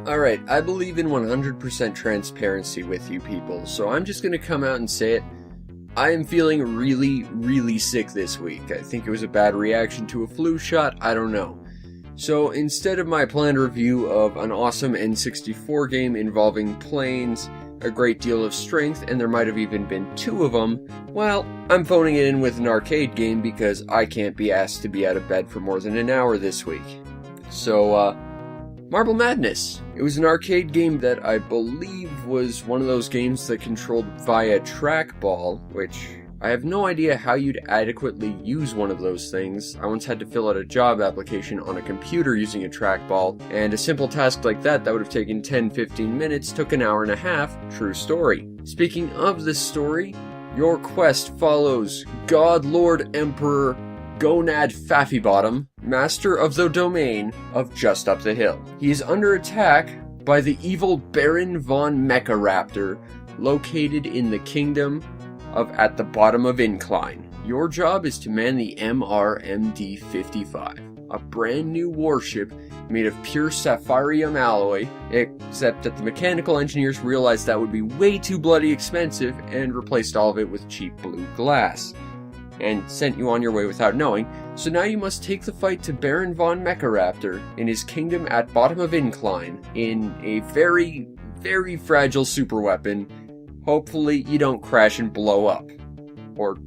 Alright, I believe in 100% transparency with you people, so I'm just gonna come out and say it. I am feeling really sick this week. I think it was a bad reaction to a flu shot, I don't know. So instead of my planned review of an awesome N64 game involving planes, a great deal of strength, and there might have even been 2 of them, well, I'm phoning it in with an arcade game because I can't be asked to be out of bed for more than an hour this week. So, Marble Madness. It was an arcade game that I believe was one of those games that controlled via trackball, which I have no idea how you'd adequately use one of those things. I once had to fill out a job application on a computer using a trackball, and a simple task like that would have taken 10-15 minutes took an hour and a half. True story. Speaking of this story, your quest follows God Lord Emperor Gonad Faffybottom, master of the domain of just up the hill. He is under attack by the evil Baron von Mecharaptor, located in the kingdom of At the Bottom of Incline. Your job is to man the MRMD-55, a brand new warship made of pure sapphirium alloy, except that the mechanical engineers realized that would be way too bloody expensive and replaced all of it with cheap blue glass, and sent you on your way without knowing. So now you must take the fight to Baron von Mecharaptor in his kingdom at Bottom of Incline in a very fragile superweapon. Hopefully you don't crash and blow up, or,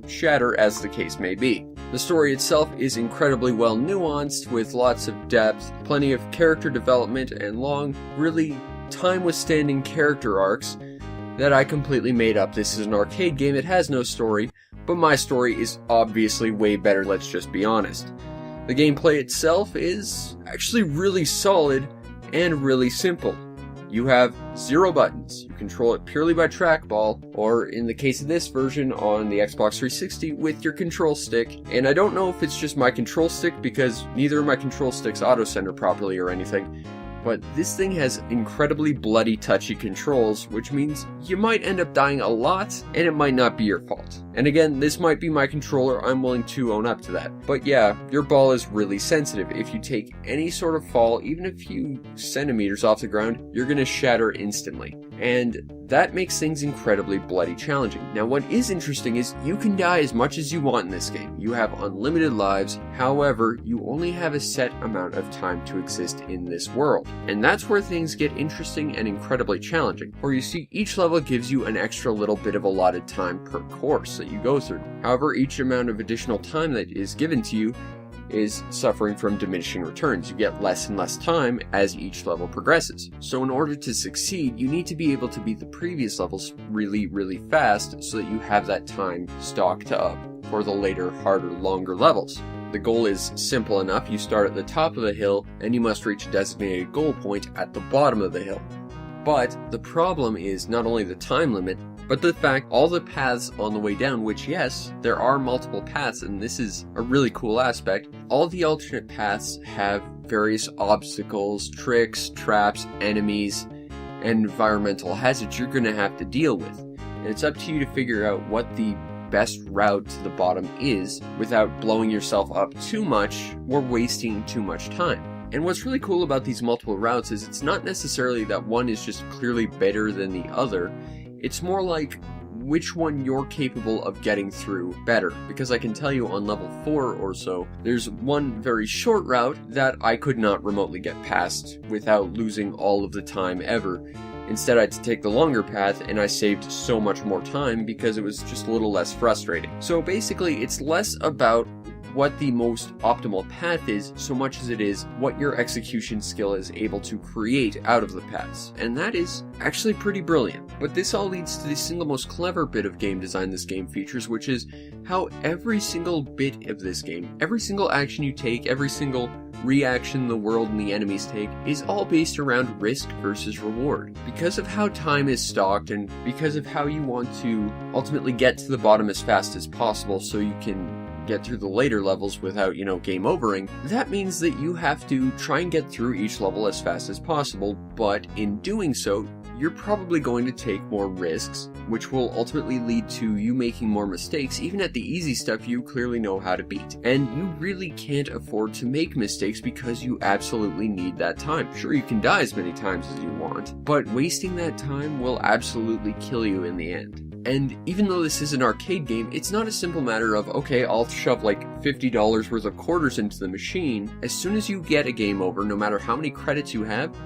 shatter as the case may be. The story itself is incredibly well nuanced, with lots of depth, plenty of character development, and long, really time-withstanding character arcs that I completely made up. This is an arcade game, it has no story, but my story is obviously way better, let's just be honest. The gameplay itself is actually really solid and really simple. You have 0 buttons. You control it purely by trackball, or in the case of this version on the Xbox 360 with your control stick. And I don't know if it's just my control stick because neither of my control sticks auto-center properly or anything, but this thing has incredibly bloody touchy controls, which means you might end up dying a lot, and it might not be your fault. And again, this might be my controller, I'm willing to own up to that. But yeah, your ball is really sensitive. If you take any sort of fall, even a few centimeters off the ground, you're gonna shatter instantly. And that makes things incredibly bloody challenging. Now what is interesting is you can die as much as you want in this game. You have unlimited lives, however, you only have a set amount of time to exist in this world. And that's where things get interesting and incredibly challenging, where you see each level gives you an extra little bit of allotted time per course that you go through. However, each amount of additional time that is given to you is suffering from diminishing returns. You get less and less time as each level progresses. So in order to succeed, you need to be able to beat the previous levels really fast so that you have that time stocked up for the later, harder, longer levels. The goal is simple enough. You start at the top of the hill and you must reach a designated goal point at the bottom of the hill. But the problem is not only the time limit, but the fact all the paths on the way down, which yes, there are multiple paths, and this is a really cool aspect, all the alternate paths have various obstacles, tricks, traps, enemies, and environmental hazards you're going to have to deal with. And it's up to you to figure out what the best route to the bottom is without blowing yourself up too much or wasting too much time. And what's really cool about these multiple routes is it's not necessarily that one is just clearly better than the other. It's more like which one you're capable of getting through better. Because I can tell you on level 4 or so, there's one very short route that I could not remotely get past without losing all of the time ever. Instead, I had to take the longer path, and I saved so much more time because it was just a little less frustrating. So basically, it's less about what the most optimal path is so much as it is what your execution skill is able to create out of the paths. And that is actually pretty brilliant. But this all leads to the single most clever bit of game design this game features, which is how every single bit of this game, every single action you take, every single reaction the world and the enemies take is all based around risk versus reward. Because of how time is stocked and because of how you want to ultimately get to the bottom as fast as possible so you can get through the later levels without, game overing, that means that you have to try and get through each level as fast as possible, but in doing so, you're probably going to take more risks, which will ultimately lead to you making more mistakes even at the easy stuff you clearly know how to beat. And you really can't afford to make mistakes because you absolutely need that time. Sure, you can die as many times as you want, but wasting that time will absolutely kill you in the end. And even though this is an arcade game, it's not a simple matter of, okay, I'll shove like $50 worth of quarters into the machine. As soon as you get a game over, no matter how many credits you have,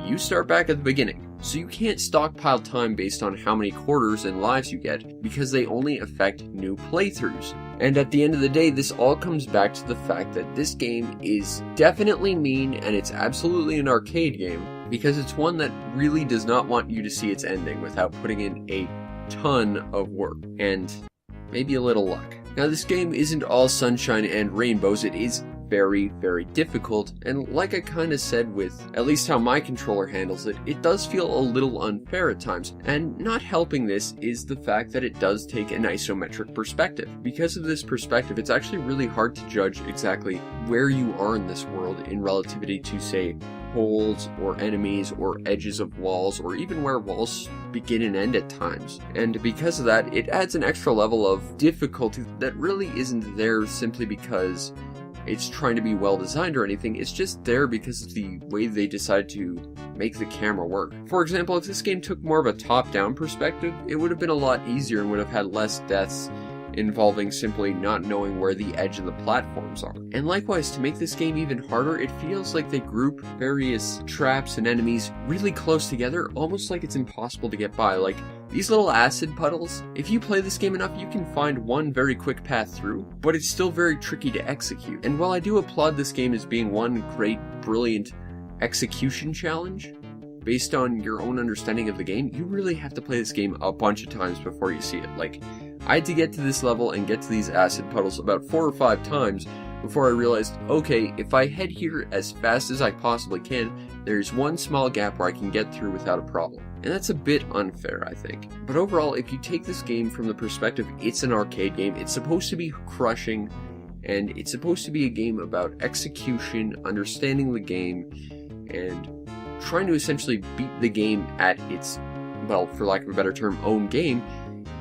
you start back at the beginning. So you can't stockpile time based on how many quarters and lives you get, because they only affect new playthroughs. And at the end of the day, this all comes back to the fact that this game is definitely mean, and it's absolutely an arcade game, because it's one that really does not want you to see its ending without putting in a ton of work, and maybe a little luck. Now, this game isn't all sunshine and rainbows. It is very, very difficult, and like I kind of said with at least how my controller handles it, it does feel a little unfair at times, and not helping this is the fact that it does take an isometric perspective. Because of this perspective, it's actually really hard to judge exactly where you are in this world in relativity to, say, holes or enemies or edges of walls, or even where walls begin and end at times. And because of that, it adds an extra level of difficulty that really isn't there simply because it's trying to be well designed or anything. It's just there because of the way they decide to make the camera work. For example, if this game took more of a top-down perspective, it would have been a lot easier and would have had less deaths involving simply not knowing where the edge of the platforms are. And likewise, to make this game even harder, it feels like they group various traps and enemies really close together, almost like it's impossible to get by. Like, these little acid puddles, if you play this game enough, you can find one very quick path through, but it's still very tricky to execute. And while I do applaud this game as being one great, brilliant execution challenge, based on your own understanding of the game, you really have to play this game a bunch of times before you see it. Like, I had to get to this level and get to these acid puddles about 4 or 5 times before I realized, okay, if I head here as fast as I possibly can, there's one small gap where I can get through without a problem. And that's a bit unfair, I think. But overall, if you take this game from the perspective it's an arcade game, it's supposed to be crushing, and it's supposed to be a game about execution, understanding the game, and trying to essentially beat the game at its, well, for lack of a better term, own game.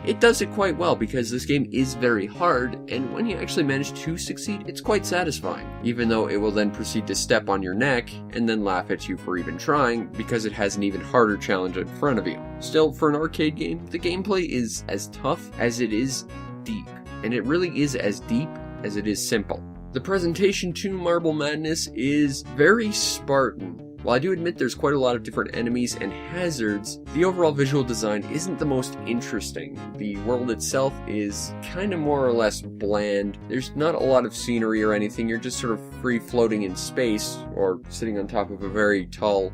It does it quite well because this game is very hard, and when you actually manage to succeed, it's quite satisfying, even though it will then proceed to step on your neck and then laugh at you for even trying because it has an even harder challenge in front of you. Still, for an arcade game, the gameplay is as tough as it is deep, and it really is as deep as it is simple. The presentation to Marble Madness is very Spartan. While I do admit there's quite a lot of different enemies and hazards, the overall visual design isn't the most interesting. The world itself is kind of more or less bland. There's not a lot of scenery or anything. You're just sort of free floating in space, or sitting on top of a very tall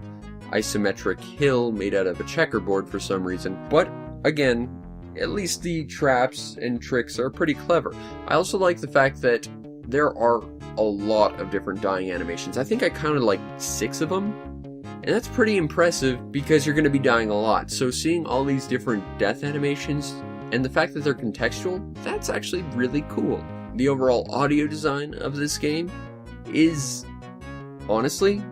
isometric hill made out of a checkerboard for some reason. But again, at least the traps and tricks are pretty clever. I also like the fact that there are a lot of different dying animations. I think I counted like 6 of them, and that's pretty impressive because you're going to be dying a lot. So seeing all these different death animations and the fact that they're contextual, that's actually really cool. The overall audio design of this game is, honestly,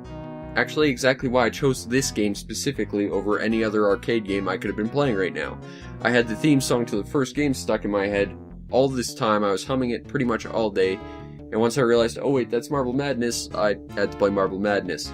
actually exactly why I chose this game specifically over any other arcade game I could have been playing right now. I had the theme song to the first game stuck in my head all this time. I was humming it pretty much all day. And once I realized, oh wait, that's Marble Madness, I had to play Marble Madness.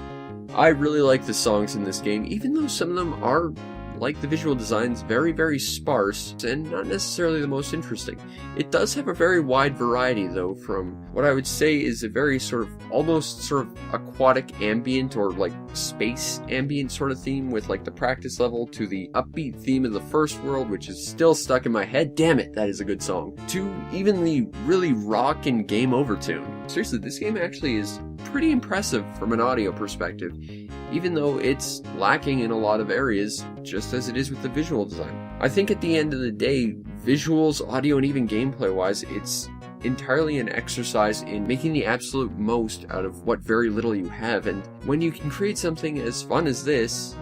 I really like the songs in this game, even though some of them are, like the visual designs, very, very sparse and not necessarily the most interesting. It does have a very wide variety, though, from what I would say is a very sort of, almost sort of aquatic ambient or like space ambient sort of theme with like the practice level, to the upbeat theme of the first world, which is still stuck in my head. Damn it, that is a good song. To even the really rock and game over tune. Seriously, this game actually is pretty impressive from an audio perspective, even though it's lacking in a lot of areas, just as it is with the visual design. I think at the end of the day, visuals, audio, and even gameplay-wise, it's entirely an exercise in making the absolute most out of what very little you have. And when you can create something as fun as this,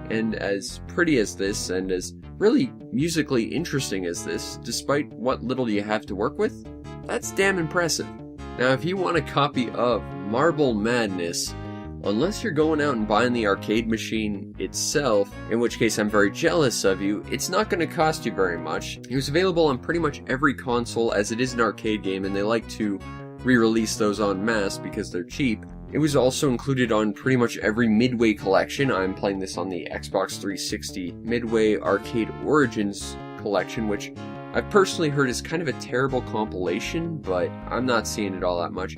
and as pretty as this, and as really musically interesting as this, despite what little you have to work with, that's damn impressive. Now, if you want a copy of Marble Madness, Unless you're going out and buying the arcade machine itself, in which case I'm very jealous of you, it's not going to cost you very much. It was available on pretty much every console, as it is an arcade game and they like to re-release those en masse because they're cheap. It was also included on pretty much every Midway collection. I'm playing this on the Xbox 360 Midway Arcade Origins collection, which I've personally heard is kind of a terrible compilation, but I'm not seeing it all that much.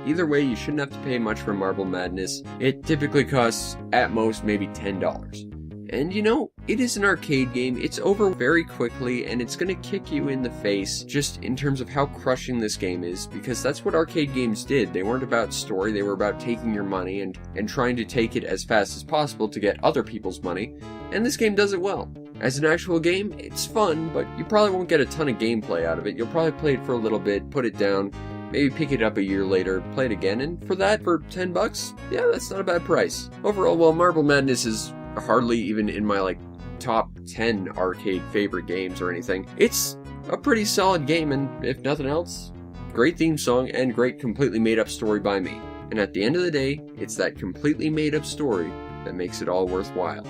Either way, you shouldn't have to pay much for Marble Madness. It typically costs, at most, maybe $10. And you know, it is an arcade game, it's over very quickly, and it's gonna kick you in the face just in terms of how crushing this game is, because that's what arcade games did. They weren't about story, they were about taking your money and trying to take it as fast as possible to get other people's money, and this game does it well. As an actual game, it's fun, but you probably won't get a ton of gameplay out of it. You'll probably play it for a little bit, put it down, maybe pick it up a year later, play it again, and for $10, yeah, that's not a bad price. Overall, while Marble Madness is hardly even in my top 10 arcade favorite games or anything, it's a pretty solid game, and if nothing else, great theme song and great completely made up story by me. And at the end of the day, it's that completely made up story that makes it all worthwhile.